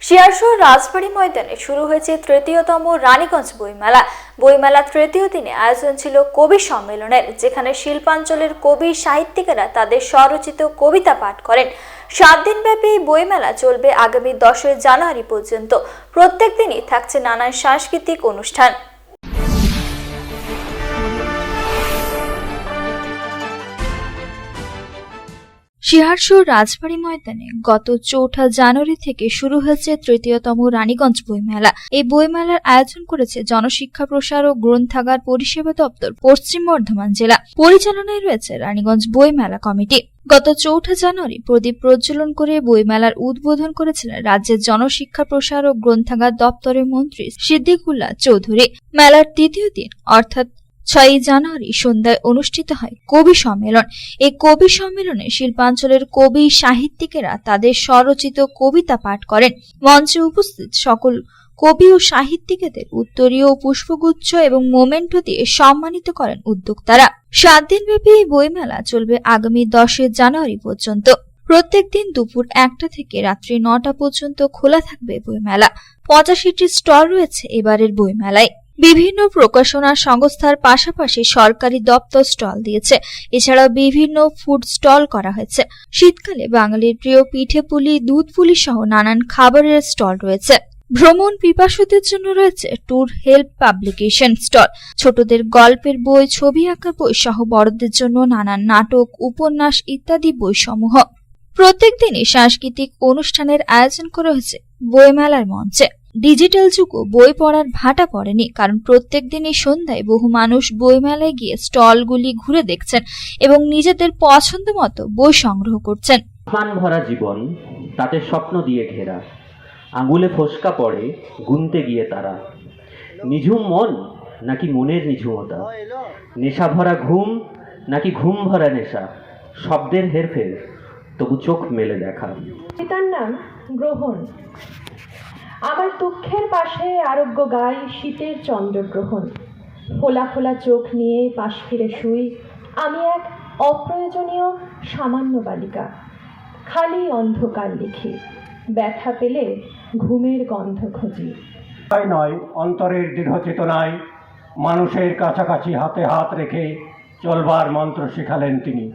শিয়ারশোর রাজবাড়ী ময়দানে শুরু হয়েছে তৃতীয়তম রানীগঞ্জ বইমেলা। বইমেলা তৃতীয় দিনে আয়োজন ছিল কবি সম্মেলনের, যেখানে শিল্পাঞ্চলের কবি সাহিত্যিকেরা তাদের স্বরচিত কবিতা পাঠ করেন। 7 দিনব্যাপী বইমেলা চলবে আগামী 10 জানুয়ারি পর্যন্ত। প্রত্যেক দিনই থাকছে নানান সাংস্কৃতিক অনুষ্ঠান। শিয়ারশোর রাজবাড়ী ময়দানে গত 4 জানুয়ারি থেকে শুরু হয়েছে তৃতীয়তম রানীগঞ্জ বইমেলা। এই বইমেলার আয়োজন করেছে জনশিক্ষা প্রসার ও গ্রন্থাগার পরিষেবা দপ্তর, পশ্চিম বর্ধমান জেলা। পরিচালনায় রয়েছে রানীগঞ্জ বইমেলা কমিটি। গত 4 জানুয়ারি প্রদীপ প্রজ্বলন করে বইমেলার উদ্বোধন করেছিলেন রাজ্যের জনশিক্ষা প্রসার ও গ্রন্থাগার দপ্তরের মন্ত্রী সিদ্দিকুল্লাহ চৌধুরী। মেলার তৃতীয় দিন অর্থাৎ 6 জানুয়ারি সন্ধ্যায় অনুষ্ঠিত হয় কবি সম্মেলন। এই কবি সম্মেলনে শিল্পাঞ্চলের কবি সাহিত্যিকেরা তাদের স্বরচিত কবিতা পাঠ করেন। মঞ্চে উপস্থিত সকল কবি ও সাহিত্যিকদের উত্তরীয় পুষ্পগুচ্ছ এবং মোমেন্টো দিয়ে সম্মানিত করেন উদ্যোক্তারা। 7 দিনব্যাপী এই বইমেলা চলবে আগামী 10 জানুয়ারি পর্যন্ত। প্রত্যেক দিন দুপুর 1টা থেকে রাত্রি 9টা পর্যন্ত খোলা থাকবে বইমেলা। 85টি স্টল রয়েছে এবারের বইমেলায়। বিভিন্ন প্রকাশনা সংস্থার পাশাপাশি সরকারি দপ্তর স্টল দিয়েছে। এছাড়াও বিভিন্ন ফুড স্টল করা হয়েছে। শীতকালে বাঙালির প্রিয় পিঠে পুলি, দুধ পুলি সহ নানান খাবারের স্টল রয়েছে। ভ্রমণ পিপাসুদের জন্য রয়েছে ট্যুর হেল্প পাবলিকেশন স্টল। ছোটদের গল্পের বই, ছবি আঁকা বই সহ বড়দের জন্য নানান নাটক, উপন্যাস ইত্যাদি বইসমূহ। প্রত্যেক দিনই সাংস্কৃতিক অনুষ্ঠানের আয়োজন করা হয়েছে বইমেলার মঞ্চে। ডিজিটাল যুগও বই পড়ার ভাটা পড়েনি, কারণ প্রত্যেক দিনই সন্ধ্যায় বহু মানুষ বইমেলায় গিয়ে স্টলগুলি ঘুরে দেখছেন এবং নিজেদের পছন্দ মতো বই সংগ্রহ করছেন। মান ভরা জীবন, তাতে স্বপ্ন দিয়ে ঘেরা, আঙুলে ফোসকা পড়ে গুনতে গিয়ে তারা। নিঝুম মন নাকি মনের নিঝুমতা, নেশা ভরা ঘুম নাকি ঘুম ভরা নেশা, শব্দের হেরফের তবু চোখ মেলে দেখা। পিতার নাম গ্রহণ। আমার দুঃখের পাশে আরোগ্য গায় শীতের চন্দ্রগ্রহণ। ফোলা ফোলা চোখ নিয়ে পাশ ফিরে শুই আমি, এক অপ্রয়োজনীয় সামান্য বালিকা। খালি অন্ধকার লিখি, ব্যথা পেলে ঘুমের গন্ধ খুঁজি। নয়, অন্তরের দৃঢ় চেতনায় মানুষের কাছাকাছি হাতে হাত রেখে চলবার মন্ত্র শেখালেন তিনি।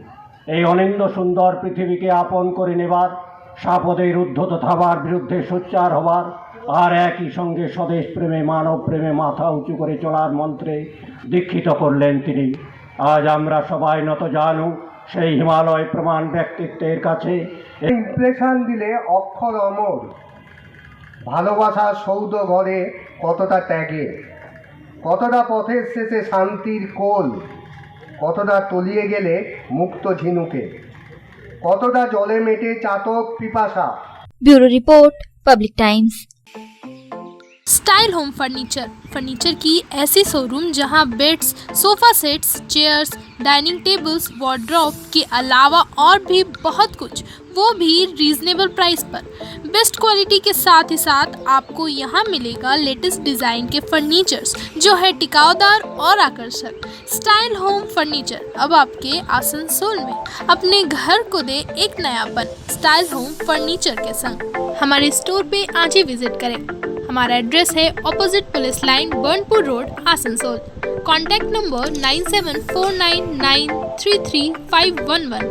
এই অনিন্দ্য সুন্দর পৃথিবীকে আপন করে নেবার, সাপদের উদ্ধত থাবার বিরুদ্ধে সোচ্চার হবার, আর একই সঙ্গে স্বদেশ প্রেমে, মানব প্রেমে মাথা উঁচু করে চলার মন্ত্রে দীক্ষিত করলেন তিনি। আজ আমরা সবাই নত জানু সেই হিমালয় প্রমাণ ব্যক্তিত্বের কাছে। ইমপ্রেশন দিলে অক্ষর অমর, ভালোবাসার সৌধ ঘরে কতটা ত্যাগে, কতটা পথের শেষে শান্তির কোল, কতটা তলিয়ে গেলে মুক্ত ঝিনুকে, কতটা জলে মেটে চাতক পিপাসা। Bureau report, public Times. Style home furniture की ऐसी शोरूम जहां beds, sofa sets, chairs, dining tables, wardrobe के अलावा और भी बहुत कुछ, वो भी रीजनेबल प्राइस पर। बेस्ट क्वालिटी के साथ ही साथ आपको यहाँ मिलेगा लेटेस्ट डिज़ाइन के फर्नीचर्स जो है टिकाऊदार और आकर्षक। स्टाइल होम फर्नीचर अब आपके आसनसोल में। अपने घर को दे एक नयापन स्टाइल होम फर्नीचर के संग। हमारे स्टोर पे आज ही विजिट करें। हमारा एड्रेस है opposite police line, Burnpur road, Asansol. Contact number 9749933511।